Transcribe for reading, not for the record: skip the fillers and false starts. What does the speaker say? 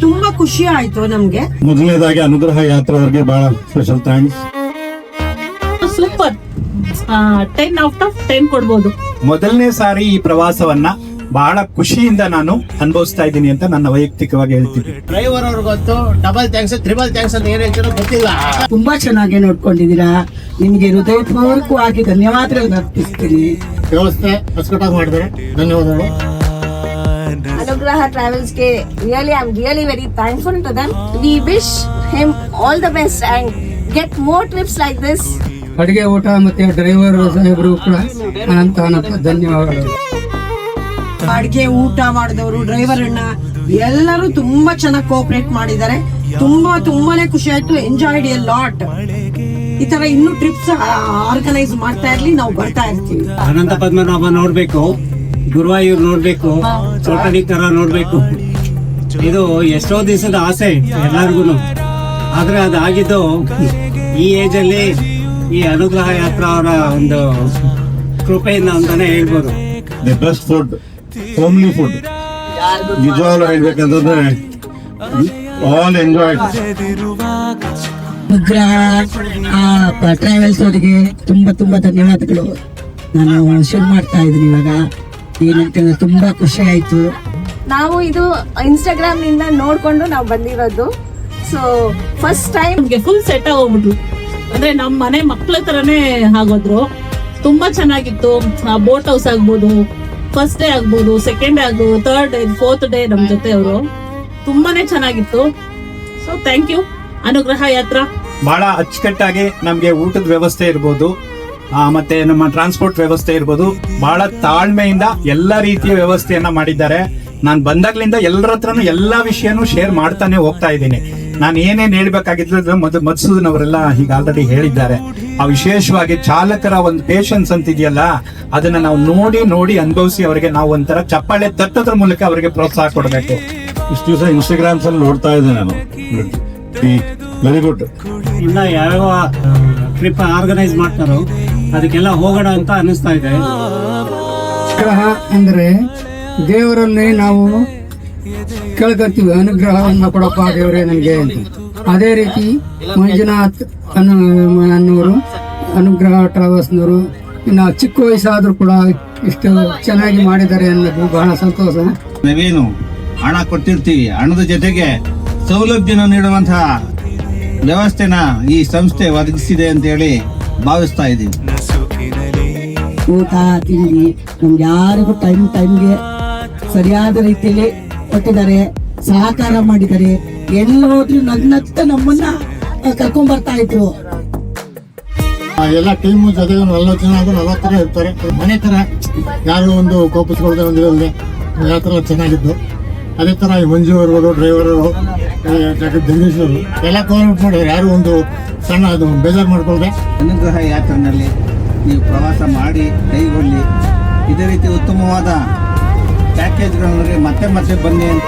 ತುಂಬಾ ಖುಷಿ ಆಯ್ತು ನಮ್ಗೆ. ಮೊದಲನೇದಾಗಿ ಅನುಗ್ರಹ ಯಾತ್ರೆ ಅವರಿಗೆ ಬಹಳ special thanks. Super, 10 out of 10 ಕೊಡ್ಬೋದು. ಮೊದಲನೇ ಸಾರಿ ಈ ಪ್ರವಾಸವನ್ನ ಬಹಳ ಖುಷಿಯಿಂದ ನಾನು ಅನುಭವಿಸ್ತಾ ಇದ್ದೀನಿ ಅಂತ ನನ್ನ ವೈಯಕ್ತಿಕವಾಗಿ ಹೇಳ್ತೀನಿ. ಡ್ರೈವರ್ ಅವ್ರಿಗಂತೂ ಡಬಲ್ ಥ್ಯಾಂಕ್ಸ್, ಟ್ರಿಬಲ್ ಥ್ಯಾಂಕ್ಸ್ ಅಂತ ಏನ್ ಹೇಳ್ತಾರೋ ಗೊತ್ತಿಲ್ಲ. ತುಂಬಾ ಚೆನ್ನಾಗಿ ನೋಡ್ಕೊಂಡಿದ್ದೀರಾ. ನಿಮ್ಗೆ ಹೃದಯಪೂರ್ವಕವಾಗಿ ಧನ್ಯವಾದಗಳು ಅರ್ಪಿಸ್ತೀನಿ. ವ್ಯವಸ್ಥೆ ಅಚ್ಚುಕಟ್ಟಾಗಿ ಮಾಡಿದ್ದಾರೆ, ಧನ್ಯವಾದಗಳು. Anugraha Travels ke really I'm really very thankful to them. We wish him all the best and get more trips like this. ಅಡಿಗೆ ಊಟ ಮತ್ತೆ ಡ್ರೈವರ್ ಸಾಹೇಬರು ಕೂಡ ಅನಂತ ಧನ್ಯವಾದಗಳು. ಅಡ್ಗೆ ಊಟ ಮಾಡಿದವರು, ಡ್ರೈವರ್ ಅಣ್ಣ ಎಲ್ಲರೂ ತುಂಬಾ ಚೆನ್ನಾಗಿ ಕೋಆಪರೇಟ್ ಮಾಡಿದ್ದಾರೆ. ತುಂಬಾನೇ ಖುಷಿ ಆಯ್ತು. Enjoyed A lot. ಈ ತರ ಇನ್ನೂ ಟ್ರಿಪ್ಸ್ ಆರ್ಗನೈಸ್ ಮಾಡ್ತಾ ಇರ್ಲಿ, ನಾವು ಬರ್ತಾ ಇರ್ತೀವಿ. ಅನಂತ ಪದ್ಮನಾಭ ನೋಡ್ಬೇಕು, ಗುರುವಾಯೂರ್ ನೋಡ್ಬೇಕು, ಚೋಟಡಿಕರ ನೋಡ್ಬೇಕು. ಇದು ಎಷ್ಟೋ ದಿವಸದ ಆಸೆ ಎಲ್ಲರಿಗೂ. ಆದ್ರೆ ಅದಾಗಿದ್ದು ಈ ಏಜ್ ಅಲ್ಲಿ ಈ ಅನುಗ್ರಹ ಯಾತ್ರಾ ಅವರ ಒಂದು ಕೃಪೆಯಿಂದ ಅಂತಾನೆ ಹೇಳ್ಬೋದು. The best food, homely food. ನಿಜವಾಗ್ಲೂ ಹೇಳ್ಬೇಕಂತಂದ್ರೆ ಆಲ್ ಎಂಜಾಯ್. ಅನುಗ್ರಹ ಟ್ರಾವೆಲ್ಸ್ ಅವರಿಗೆ ತುಂಬಾ ಧನ್ಯವಾದಗಳು. ನಾನು ಶುರು ಮಾಡ್ತಾ ಇದ್ದೀನಿ ಇವಾಗ. ಏನಂತಂದ್ರೆ ತುಂಬಾ ಖುಷಿ ಆಯ್ತು. ನಾವು ಇದು ಇನ್ಸ್ಟಾಗ್ರಾಮ್ ನಿಂದ ನೋಡ್ಕೊಂಡು ನಾವು ಬಂದಿರೋದು. ಸೊ ಫಸ್ಟ್ ಟೈಮ್ ನಮ್ಗೆ ಫುಲ್ ಸೆಟ್ ಆಗೋಗ್ಬಿಟ್ರು. ಅಂದ್ರೆ ನಮ್ಮ ಮನೆ ಮಕ್ಳ ತರನೇ ಆಗೋದ್ರು. ತುಂಬಾ ಚೆನ್ನಾಗಿತ್ತು. ಬೋಟ್ ಹೌಸ್ ಆಗ್ಬೋದು, ಫಸ್ಟ್ ಡೇ ಆಗ್ಬೋದು, ಸೆಕೆಂಡ್ ಡೇ ಆಗ್ಬೋದು, ಥರ್ಡ್ ಡೇ, ಫೋರ್ತ್ ಡೇ ನಮ್ ಜೊತೆ ಅವರು ತುಂಬಾನೇ ಚೆನ್ನಾಗಿತ್ತು. ಸೊ ಥ್ಯಾಂಕ್ ಯು ಅನುಗ್ರಹ ಯಾತ್ರಾ. ಬಹಳ ಅಚ್ಚುಕಟ್ಟಾಗಿ ನಮ್ಗೆ ಊಟದ ವ್ಯವಸ್ಥೆ ಇರ್ಬೋದು, ಮತ್ತೆ ನಮ್ಮ ಟ್ರಾನ್ಸ್ಪೋರ್ಟ್ ವ್ಯವಸ್ಥೆ ಇರ್ಬೋದು, ಬಹಳ ತಾಳ್ಮೆಯಿಂದ ಎಲ್ಲಾ ರೀತಿಯ ವ್ಯವಸ್ಥೆಯನ್ನ ಮಾಡಿದ್ದಾರೆ. ನಾನು ಬಂದಾಗ್ಲಿಂದ ಎಲ್ಲರ ಹತ್ರನು ಎಲ್ಲಾ ವಿಷಯನೂ ಶೇರ್ ಮಾಡ್ತಾನೆ ಹೋಗ್ತಾ ಇದ್ದೀನಿ. ನಾನು ಏನೇನ್ ಹೇಳ್ಬೇಕಾಗಿದ್ದು ಮಧುಸೂದನ್ ಅವರೆಲ್ಲ ಈಗ ಆಲ್ರೆಡಿ ಹೇಳಿದ್ದಾರೆ. ಆ ವಿಶೇಷವಾಗಿ ಚಾಲಕರ ಒಂದು ಪೇಷನ್ಸ್ ಅಂತಿದೆಯಲ್ಲ, ಅದನ್ನ ನಾವು ನೋಡಿ ಅನುಭವಿಸಿ ಅವರಿಗೆ ನಾವು ಒಂಥರ ಚಪ್ಪಾಳೆ ತಟ್ಟೋದ್ರ ಮೂಲಕ ಅವರಿಗೆ ಪ್ರೋತ್ಸಾಹ ಕೊಡಬೇಕು. ಇಷ್ಟು ದಿವಸ ಇನ್ಸ್ಟಾಗ್ರಾಮ್ಸ್ ಅಲ್ಲಿ ನೋಡ್ತಾ ಇದ್ದೆ ನಾನು. Very good. ಇನ್ನ ಯಾವ ಟ್ರಿಪ್ ಆರ್ಗನೈಸ್ ಮಾಡ್ತಾರೋ ಅದಕ್ಕೆಲ್ಲ ಹೋಗೋಣ ಅಂತ ಅನಿಸ್ತಾ ಇದೆ. ಅನುಗ್ರಹ ಅಂದ್ರೆ ದೇವರಲ್ಲಿ ನಾವು ಕೇಳ್ಕೊಂತೀವಿ, ಅನುಗ್ರಹವನ್ನು ಕೊಡಪ್ಪ ದೇವರೇ ನನಗೆ ಅಂತ. ಅದೇ ರೀತಿ ಮಂಜುನಾಥ್ ಅನ್ನೋರು, ಅನುಗ್ರಹ ಟ್ರಾವೆಲ್ಸ್ನವರು ಇನ್ನು ಚಿಕ್ಕ ವಯಸ್ಸಾದ್ರೂ ಕೂಡ ಇಷ್ಟು ಚೆನ್ನಾಗಿ ಮಾಡಿದ್ದಾರೆ ಅನ್ನೋದು ಬಹಳ ಸಂತೋಷ. ನಾವೇನು ಹಣ ಕೊಟ್ಟಿರ್ತೀವಿ, ಹಣದ ಜೊತೆಗೆ ಸೌಲಭ್ಯನ ನೀಡುವಂತಹ ವ್ಯವಸ್ಥೆನ ಈ ಸಂಸ್ಥೆ ಒದಗಿಸಿದೆ ಅಂತ ಹೇಳಿ ಭಾವಿಸ್ತಾ ಇದ್ದೀವಿ. ಊಟ ತಿಂಡಿ ನಮ್ಗೆ ಯಾರಿಗೂ ಟೈಮ್ಗೆ ಸರಿಯಾದ ರೀತಿಯಲ್ಲಿ ಕೊಟ್ಟಿದ್ದಾರೆ, ಸಹಕಾರ ಮಾಡಿದ್ದಾರೆ. ಎಲ್ಲೋದ್ರೂ ನಗ್ನತ್ತ ನಮ್ಮನ್ನ ಕರ್ಕೊಂಡ್ ಬರ್ತಾ ಇದ್ರು. ಎಲ್ಲ ಟೀಮ್ ಜೊತೆಗೆ 40 ಜನ ಆದ್ರೂ 40 ತರ ಇರ್ತಾರೆ. ಮನೆ ತರ ಯಾರು ಒಂದು ಕೋಪಿಸ್ಕೊಳ್ದೆ ಒಂದಿರಲ್ದೆ ಯಾತ್ರೆ ಚೆನ್ನಾಗಿದ್ದು. ಅದೇ ತರ ಈ ಮಂಜು ಅವರು, ಡ್ರೈವರ್ ಜಗದೀಶ್ ಅವರು ಎಲ್ಲ ಕೋಆಪರೇಟ್ ಮಾಡಿದ್ರು. ಯಾರು ಒಂದು ಸಣ್ಣ ಅದು ಬೇಜಾರು ಮಾಡ್ಕೊಳ್ದೆ. ಅನುಗ್ರಹ ಯಾತ್ರೆನಲ್ಲಿ ನೀವು ಪ್ರವಾಸ ಮಾಡಿ ಕೈಗೊಳ್ಳಿ. ಇದೇ ರೀತಿ ಉತ್ತಮವಾದ ಪ್ಯಾಕೇಜ್ಗಳಿಗೆ ಮತ್ತೆ ಬನ್ನಿ ಅಂತ